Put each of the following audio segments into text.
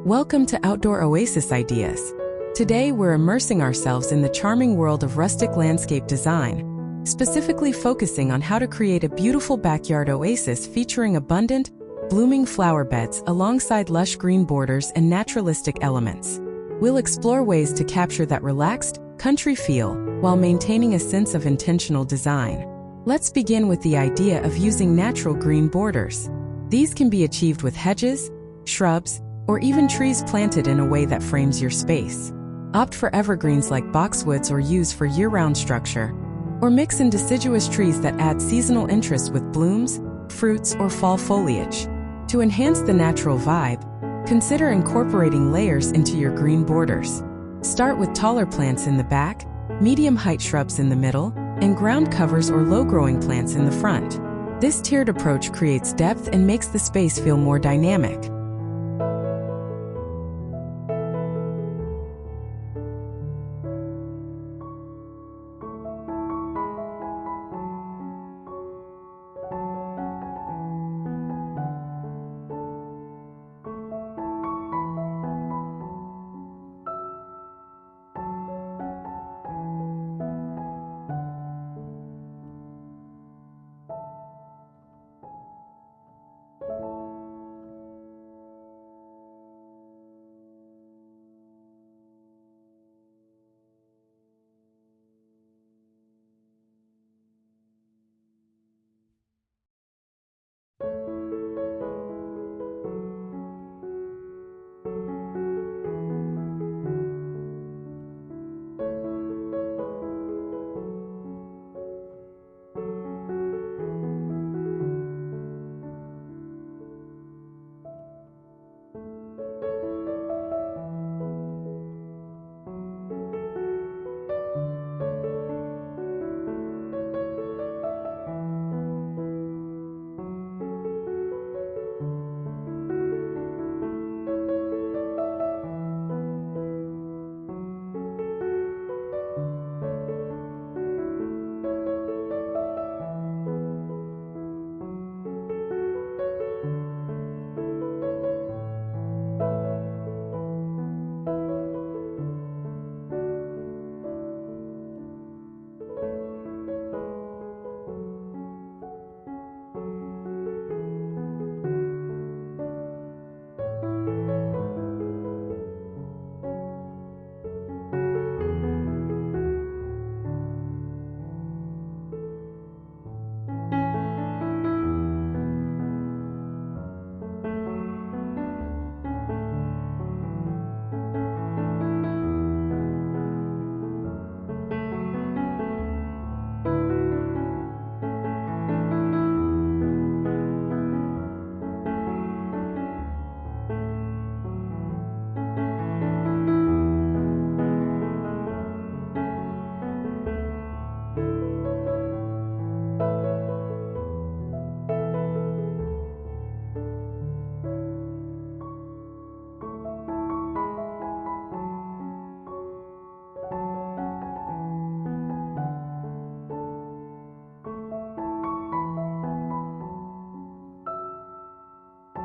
Welcome to Outdoor Oasis Ideas. Today we're immersing ourselves in the charming world of rustic landscape design, specifically focusing on how to create a beautiful backyard oasis featuring abundant, blooming flower beds alongside lush green borders and naturalistic elements. We'll explore ways to capture that relaxed, country feel while maintaining a sense of intentional design. Let's begin with the idea of using natural green borders. These can be achieved with hedges, shrubs, or even trees planted in a way that frames your space. Opt for evergreens like boxwoods or yews for year-round structure, or mix in deciduous trees that add seasonal interest with blooms, fruits, or fall foliage. To enhance the natural vibe, consider incorporating layers into your green borders. Start with taller plants in the back, medium-height shrubs in the middle, and ground covers or low-growing plants in the front. This tiered approach creates depth and makes the space feel more dynamic.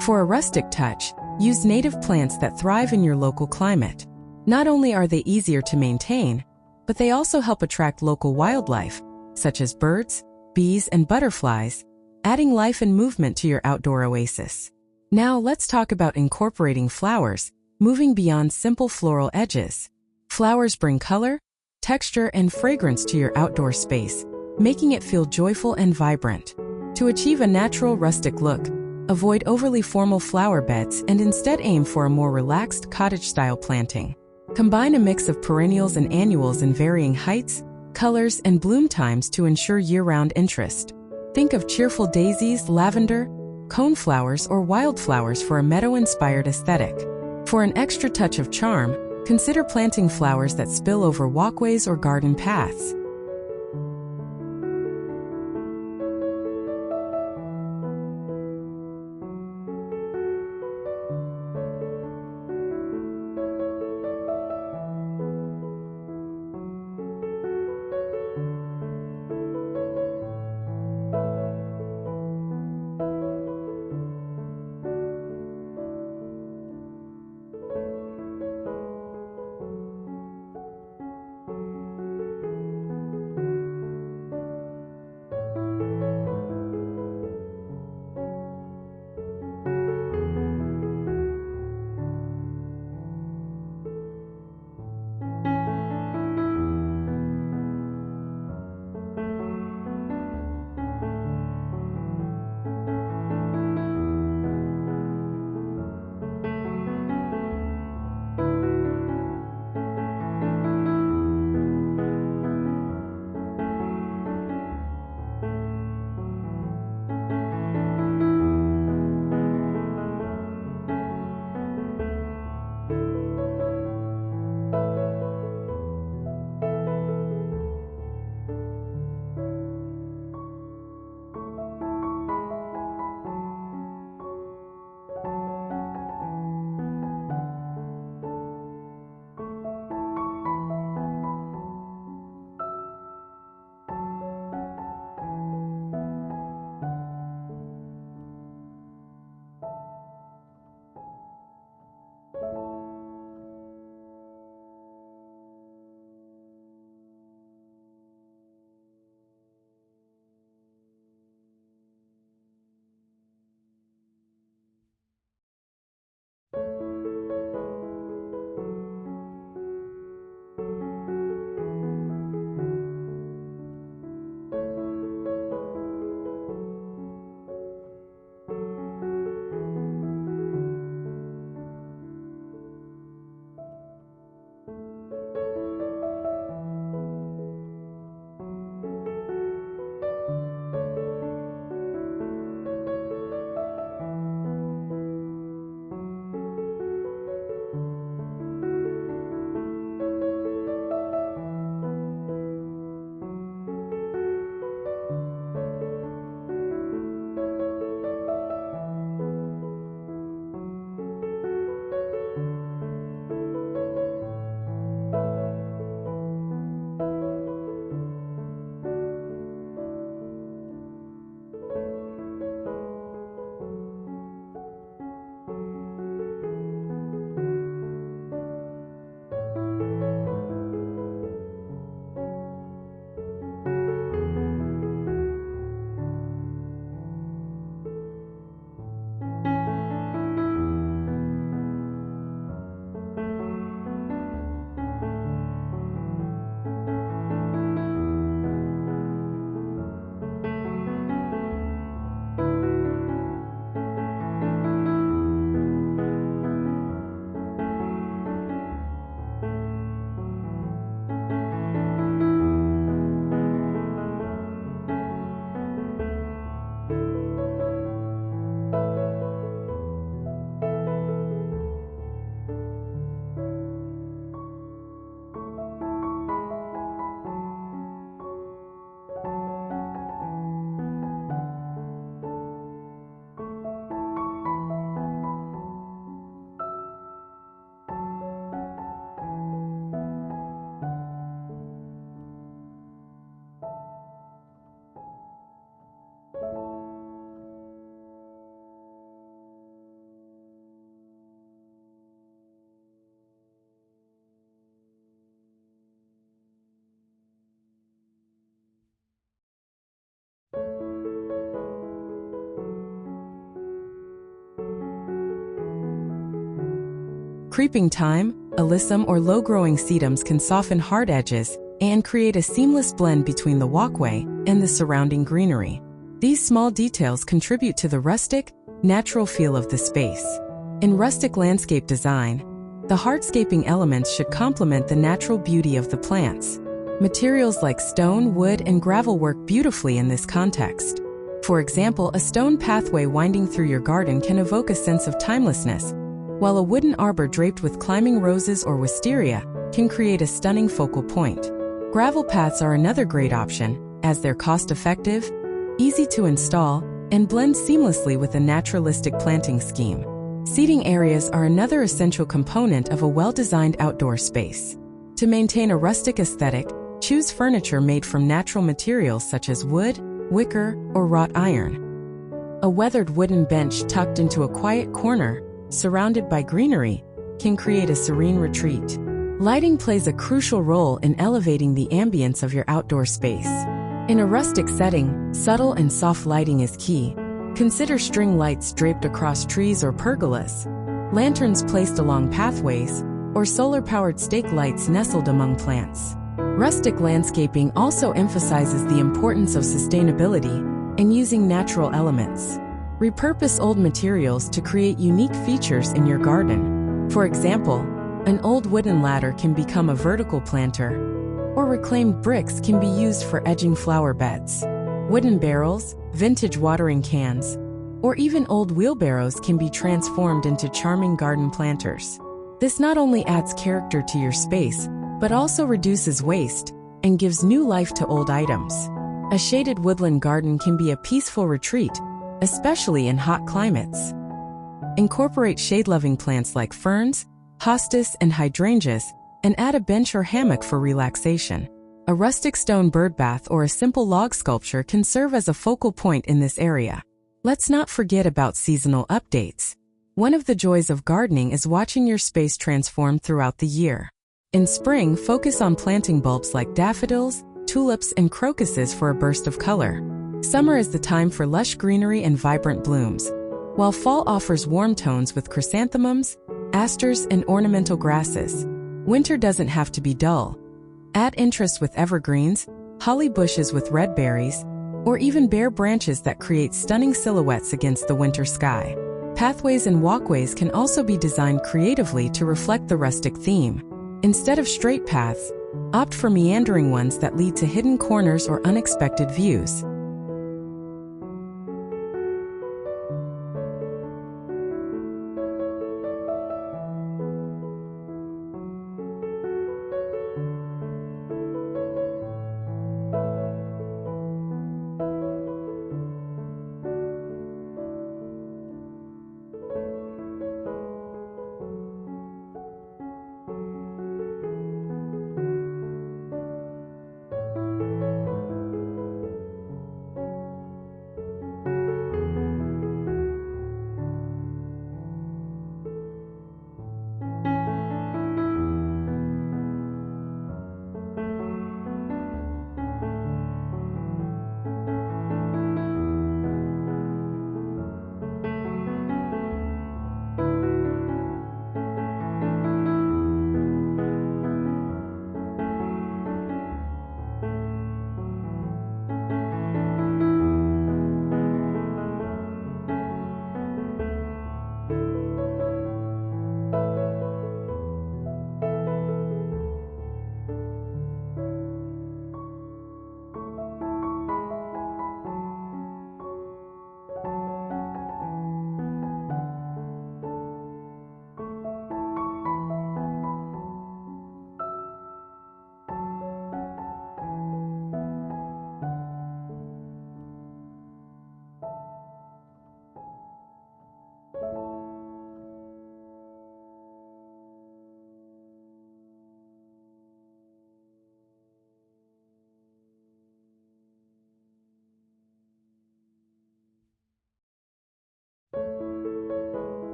For a rustic touch, use native plants that thrive in your local climate. Not only are they easier to maintain, but they also help attract local wildlife, such as birds, bees, and butterflies, adding life and movement to your outdoor oasis. Now let's talk about incorporating flowers, moving beyond simple floral edges. Flowers bring color, texture, and fragrance to your outdoor space, making it feel joyful and vibrant. To achieve a natural rustic look, avoid overly formal flower beds and instead aim for a more relaxed cottage-style planting. Combine a mix of perennials and annuals in varying heights, colors, and bloom times to ensure year-round interest. Think of cheerful daisies, lavender, coneflowers, or wildflowers for a meadow-inspired aesthetic. For an extra touch of charm, consider planting flowers that spill over walkways or garden paths. Creeping thyme, alyssum, or low-growing sedums can soften hard edges and create a seamless blend between the walkway and the surrounding greenery. These small details contribute to the rustic, natural feel of the space. In rustic landscape design, The hardscaping elements should complement the natural beauty of the plants. Materials like stone, wood, and gravel work beautifully in this context. For example, a stone pathway winding through your garden can evoke a sense of timelessness, while a wooden arbor draped with climbing roses or wisteria can create a stunning focal point. Gravel paths are another great option, as they're cost-effective, easy to install, and blend seamlessly with a naturalistic planting scheme. Seating areas are another essential component of a well-designed outdoor space. To maintain a rustic aesthetic, choose furniture made from natural materials such as wood, wicker, or wrought iron. A weathered wooden bench tucked into a quiet corner, surrounded by greenery, can create a serene retreat. Lighting plays a crucial role in elevating the ambience of your outdoor space. In a rustic setting, subtle and soft lighting is key. Consider string lights draped across trees or pergolas, lanterns placed along pathways, or solar-powered stake lights nestled among plants. Rustic landscaping also emphasizes the importance of sustainability and using natural elements. Repurpose old materials to create unique features in your garden. For example, an old wooden ladder can become a vertical planter, or reclaimed bricks can be used for edging flower beds. Wooden barrels, vintage watering cans, or even old wheelbarrows can be transformed into charming garden planters. This not only adds character to your space, but also reduces waste and gives new life to old items. A shaded woodland garden can be a peaceful retreat, especially in hot climates. Incorporate shade-loving plants like ferns, hostas, and hydrangeas, and add a bench or hammock for relaxation. A rustic stone birdbath or a simple log sculpture can serve as a focal point in this area. Let's not forget about seasonal updates. One of the joys of gardening is watching your space transform throughout the year. In spring, focus on planting bulbs like daffodils, tulips, and crocuses for a burst of color. Summer is the time for lush greenery and vibrant blooms, while fall offers warm tones with chrysanthemums, asters, and ornamental grasses. Winter doesn't have to be dull. Add interest with evergreens, holly bushes with red berries, or even bare branches that create stunning silhouettes against the winter sky. Pathways and walkways can also be designed creatively to reflect the rustic theme. Instead of straight paths, opt for meandering ones that lead to hidden corners or unexpected views.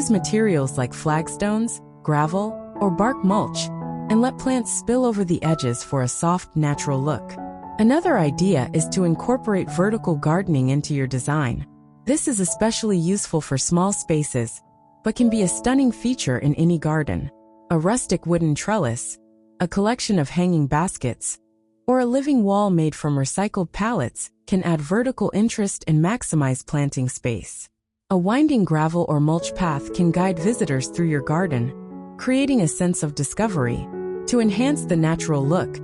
Use materials like flagstones, gravel, or bark mulch, and let plants spill over the edges for a soft, natural look. Another idea is to incorporate vertical gardening into your design. This is especially useful for small spaces, but can be a stunning feature in any garden. A rustic wooden trellis, a collection of hanging baskets, or a living wall made from recycled pallets can add vertical interest and maximize planting space. A winding gravel or mulch path can guide visitors through your garden, creating a sense of discovery. To enhance the natural look,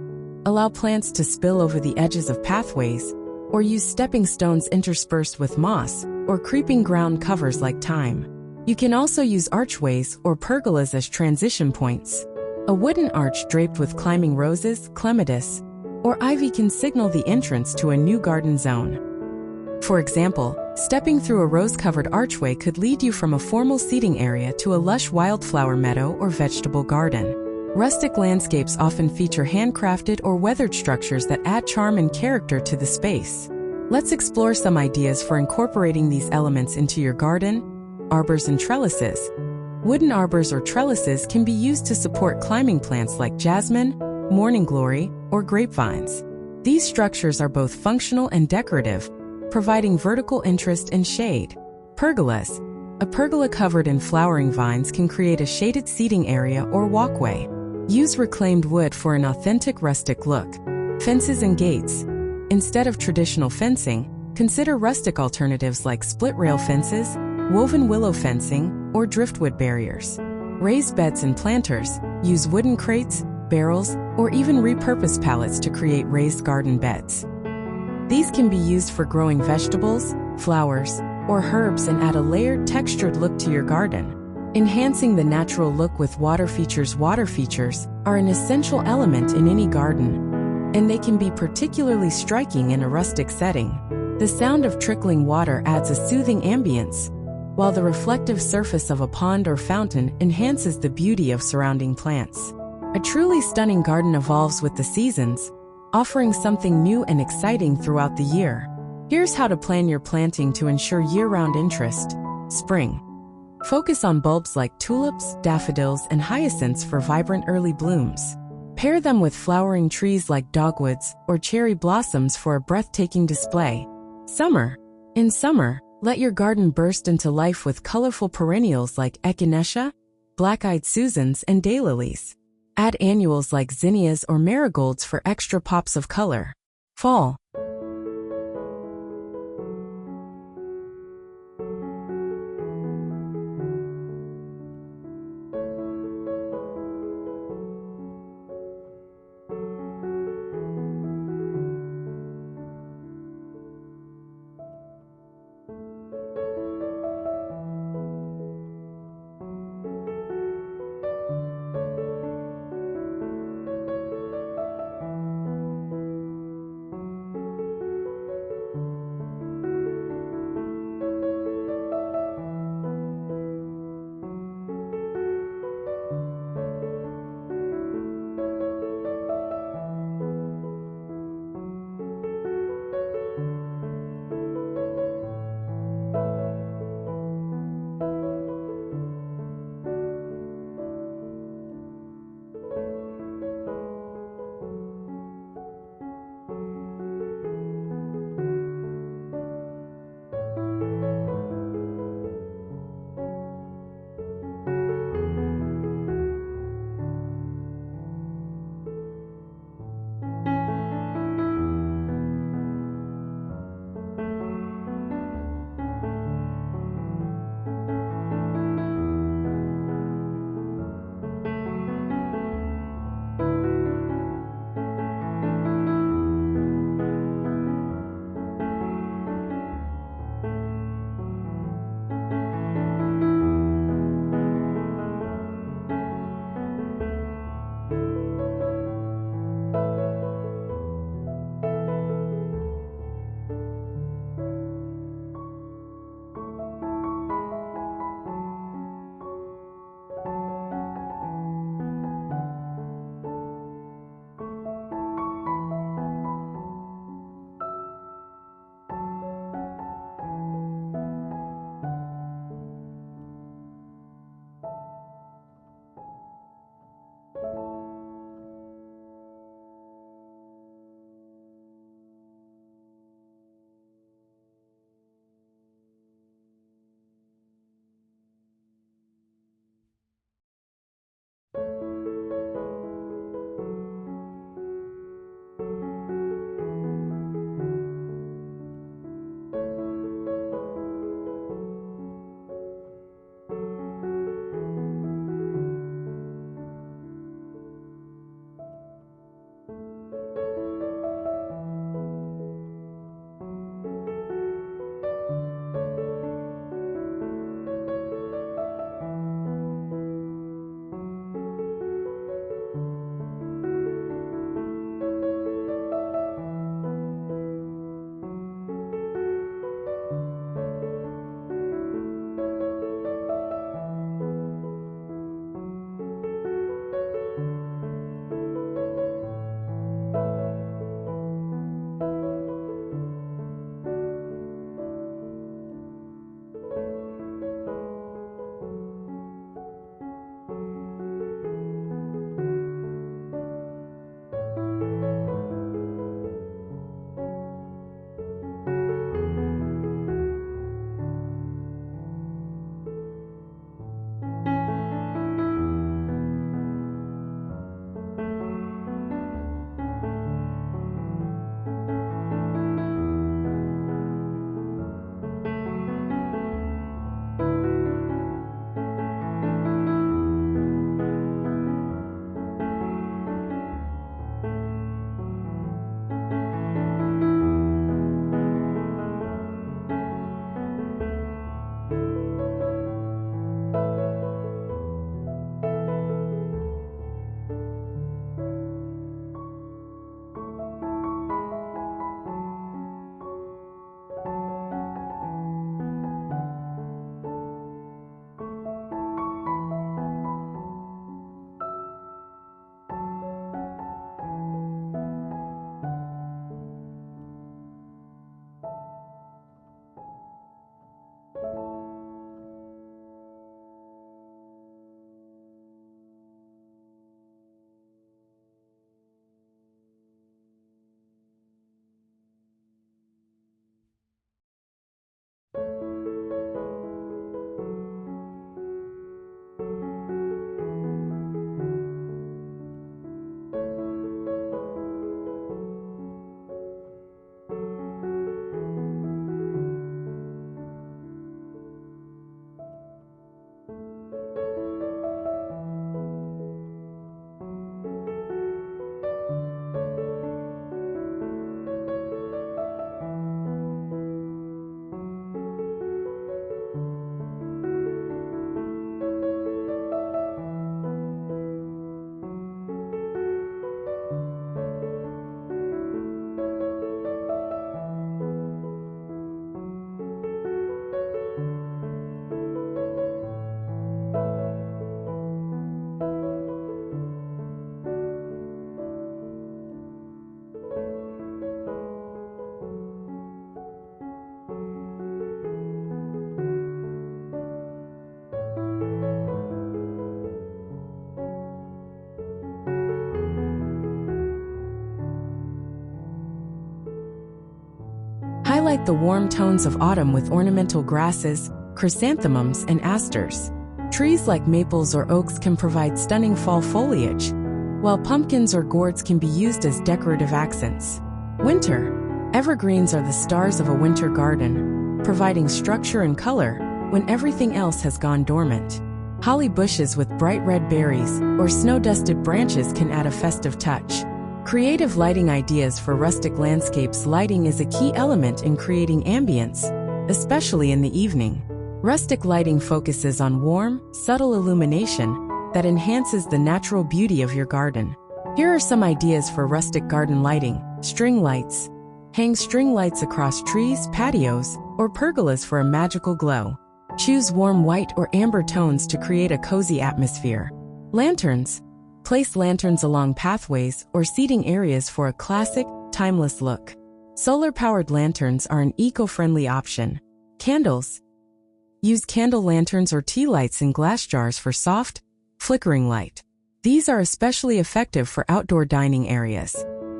allow plants to spill over the edges of pathways, or use stepping stones interspersed with moss or creeping ground covers like thyme. You can also use archways or pergolas as transition points. A wooden arch draped with climbing roses, clematis, or ivy can signal the entrance to a new garden zone. For example, stepping through a rose-covered archway could lead you from a formal seating area to a lush wildflower meadow or vegetable garden. Rustic landscapes often feature handcrafted or weathered structures that add charm and character to the space. Let's explore some ideas for incorporating these elements into your garden. Arbors and trellises. Wooden arbors or trellises can be used to support climbing plants like jasmine, morning glory, or grapevines. These structures are both functional and decorative, providing vertical interest and shade. Pergolas. A pergola covered in flowering vines can create a shaded seating area or walkway. Use reclaimed wood for an authentic rustic look. Fences and gates. Instead of traditional fencing, consider rustic alternatives like split-rail fences, woven willow fencing, or driftwood barriers. Raised beds and planters. Use wooden crates, barrels, or even repurposed pallets to create raised garden beds. These can be used for growing vegetables, flowers, or herbs and add a layered, textured look to your garden. Enhancing the natural look with water features. Water features are an essential element in any garden, and they can be particularly striking in a rustic setting. The sound of trickling water adds a soothing ambience, while the reflective surface of a pond or fountain enhances the beauty of surrounding plants. A truly stunning garden evolves with the seasons, offering something new and exciting throughout the year. Here's how to plan your planting to ensure year-round interest. Spring. Focus on bulbs like tulips, daffodils, and hyacinths for vibrant early blooms. Pair them with flowering trees like dogwoods or cherry blossoms for a breathtaking display. Summer. In summer, let your garden burst into life with colorful perennials like echinacea, black-eyed Susans, and daylilies. Add annuals like zinnias or marigolds for extra pops of color. Fall. Highlight the warm tones of autumn with ornamental grasses, chrysanthemums, and asters. Trees like maples or oaks can provide stunning fall foliage, while pumpkins or gourds can be used as decorative accents. Winter. Evergreens are the stars of a winter garden, providing structure and color when everything else has gone dormant. Holly bushes with bright red berries or snow-dusted branches can add a festive touch. Creative lighting ideas for rustic landscapes. Lighting is a key element in creating ambience, especially in the evening. Rustic lighting focuses on warm, subtle illumination that enhances the natural beauty of your garden. Here are some ideas for rustic garden lighting. String lights. Hang string lights across trees, patios, or pergolas for a magical glow. Choose warm white or amber tones to create a cozy atmosphere. Lanterns. Place lanterns along pathways or seating areas for a classic, timeless look. Solar-powered lanterns are an eco-friendly option. Candles. Use candle lanterns or tea lights in glass jars for soft, flickering light. These are especially effective for outdoor dining areas.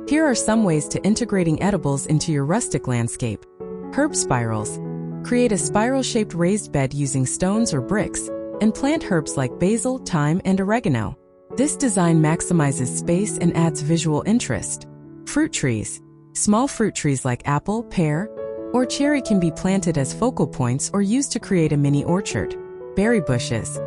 Here are some ways to integrating edibles into your rustic landscape. Herb spirals. Create a spiral-shaped raised bed using stones or bricks, and plant herbs like basil, thyme, and oregano. This design maximizes space and adds visual interest. Fruit trees. Small fruit trees like apple, pear, or cherry can be planted as focal points or used to create a mini orchard. Berry bushes.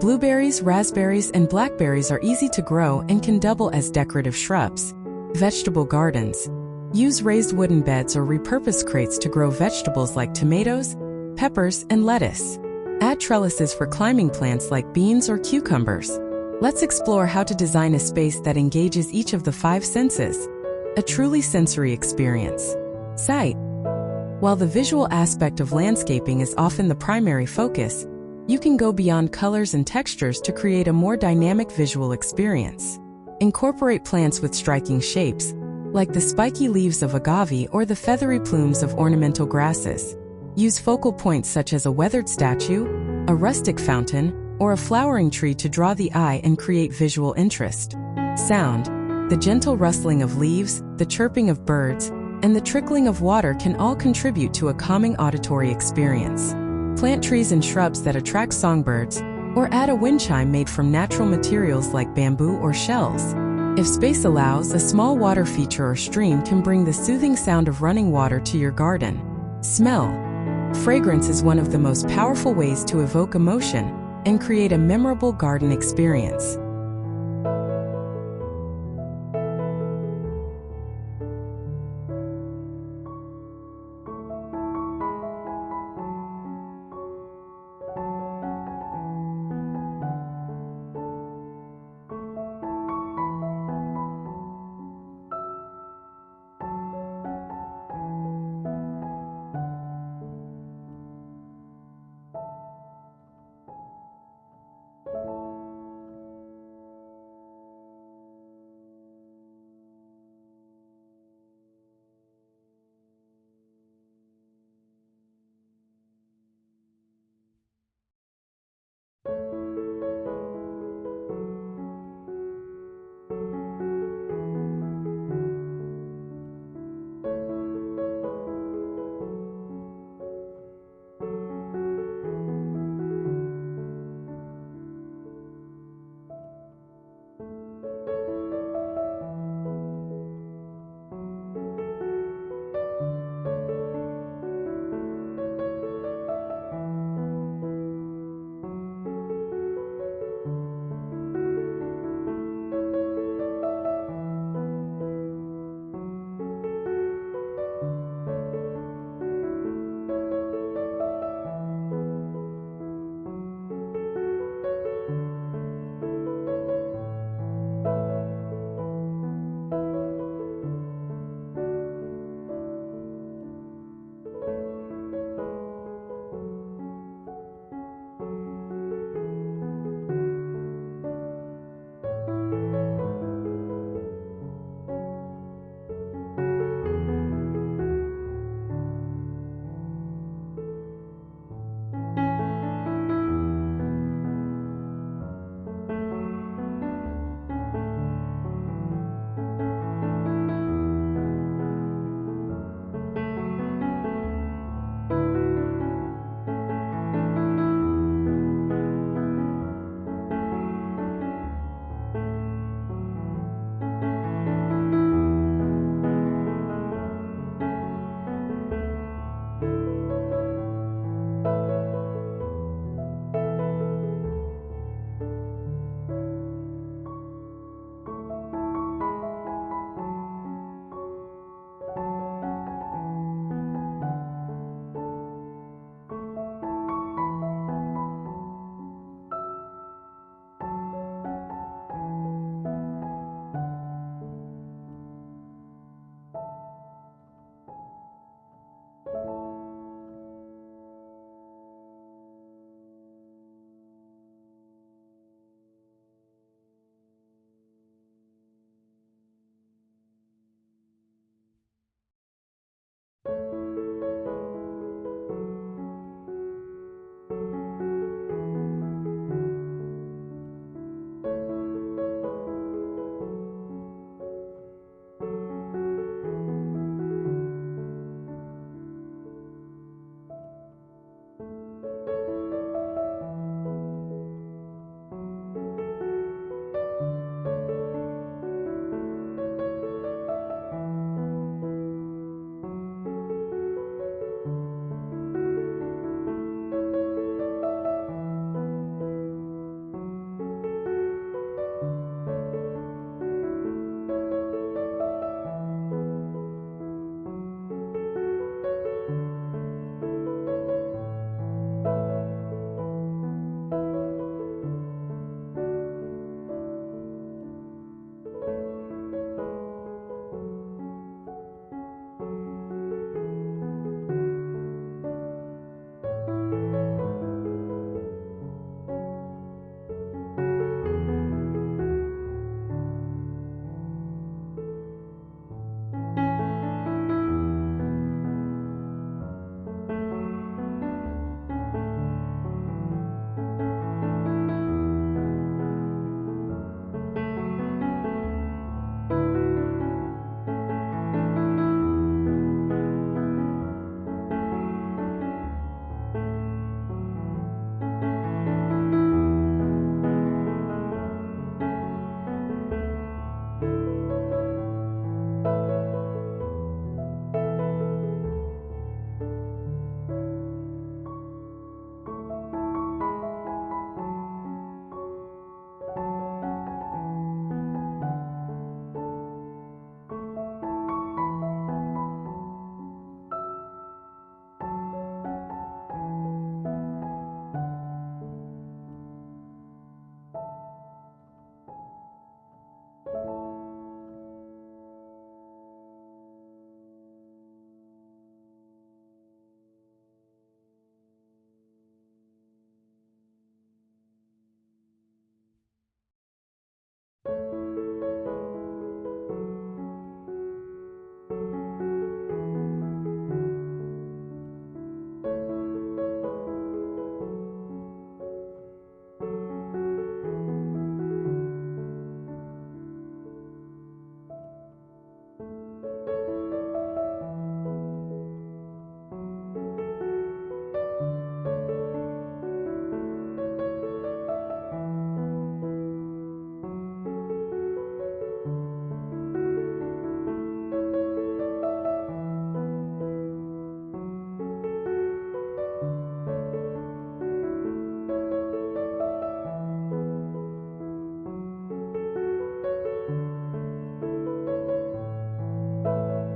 Blueberries, raspberries, and blackberries are easy to grow and can double as decorative shrubs. Vegetable gardens. Use raised wooden beds or repurposed crates to grow vegetables like tomatoes, peppers, and lettuce. Add trellises for climbing plants like beans or cucumbers. Let's explore how to design a space that engages each of the 5 senses. A truly sensory experience. Sight. While the visual aspect of landscaping is often the primary focus, you can go beyond colors and textures to create a more dynamic visual experience. Incorporate plants with striking shapes, like the spiky leaves of agave or the feathery plumes of ornamental grasses. Use focal points such as a weathered statue, a rustic fountain, or a flowering tree to draw the eye and create visual interest. Sound. The gentle rustling of leaves, the chirping of birds, and the trickling of water can all contribute to a calming auditory experience. Plant trees and shrubs that attract songbirds, or add a wind chime made from natural materials like bamboo or shells. If space allows, a small water feature or stream can bring the soothing sound of running water to your garden. Smell. Fragrance is one of the most powerful ways to evoke emotion and create a memorable garden experience.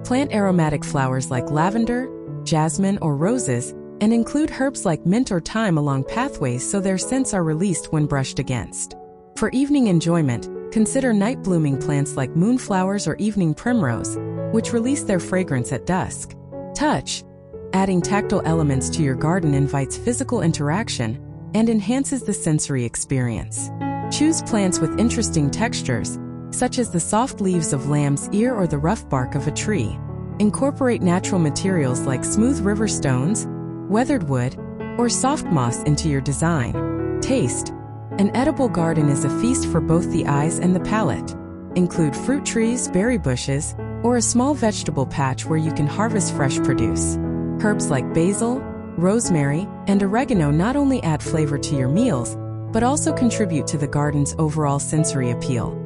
Plant aromatic flowers like lavender, jasmine, or roses, and include herbs like mint or thyme along pathways so their scents are released when brushed against. For evening enjoyment, consider night-blooming plants like moonflowers or evening primrose, which release their fragrance at dusk. Touch. Adding tactile elements to your garden invites physical interaction and enhances the sensory experience. Choose plants with interesting textures, such as the soft leaves of lamb's ear or the rough bark of a tree. Incorporate natural materials like smooth river stones, weathered wood, or soft moss into your design. Taste. An edible garden is a feast for both the eyes and the palate. Include fruit trees, berry bushes, or a small vegetable patch where you can harvest fresh produce. Herbs like basil, rosemary, and oregano not only add flavor to your meals, but also contribute to the garden's overall sensory appeal.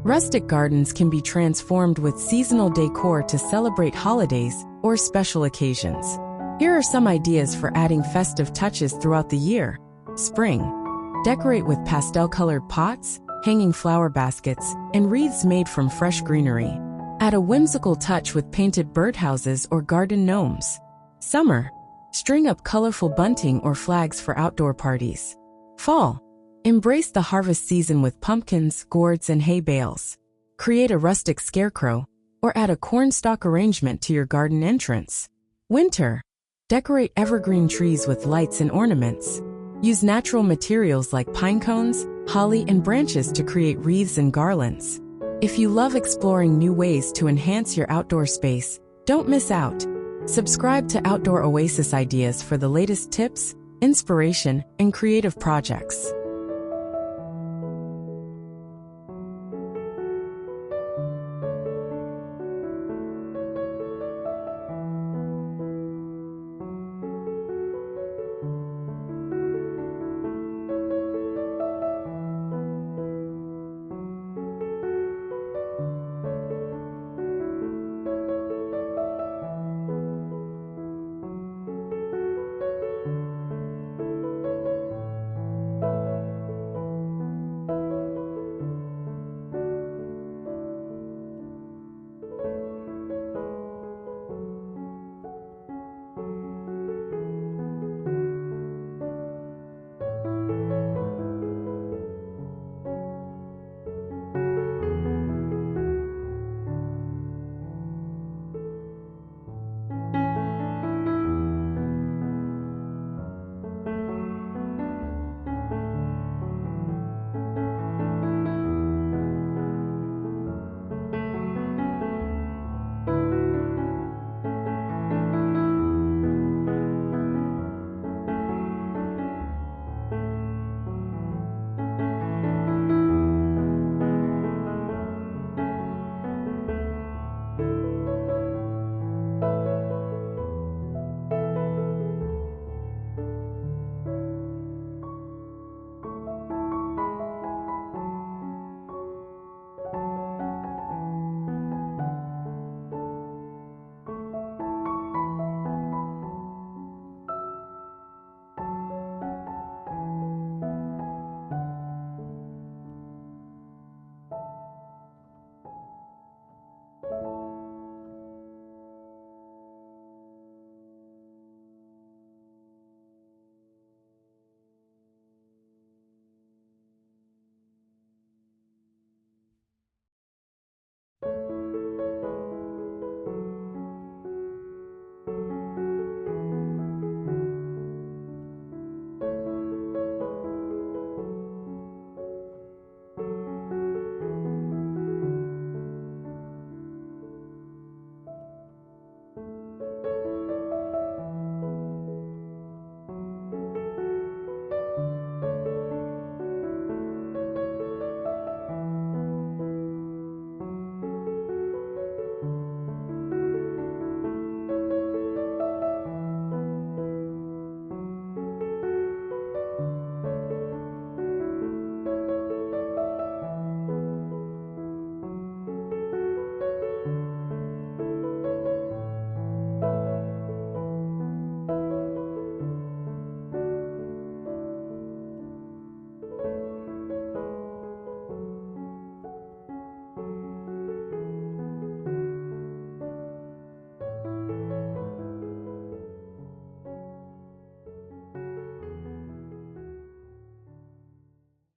Rustic gardens can be transformed with seasonal decor to celebrate holidays or special occasions. Here are some ideas for adding festive touches throughout the year. Spring. Decorate with pastel-colored pots, hanging flower baskets, and wreaths made from fresh greenery. Add a whimsical touch with painted birdhouses or garden gnomes. Summer. String up colorful bunting or flags for outdoor parties. Fall. Embrace the harvest season with pumpkins, gourds, and hay bales. Create a rustic scarecrow, or add a cornstalk arrangement to your garden entrance. Winter. Decorate evergreen trees with lights and ornaments. Use natural materials like pine cones, holly, and branches to create wreaths and garlands. If you love exploring new ways to enhance your outdoor space, don't miss out. Subscribe to Outdoor Oasis Ideas for the latest tips, inspiration, and creative projects.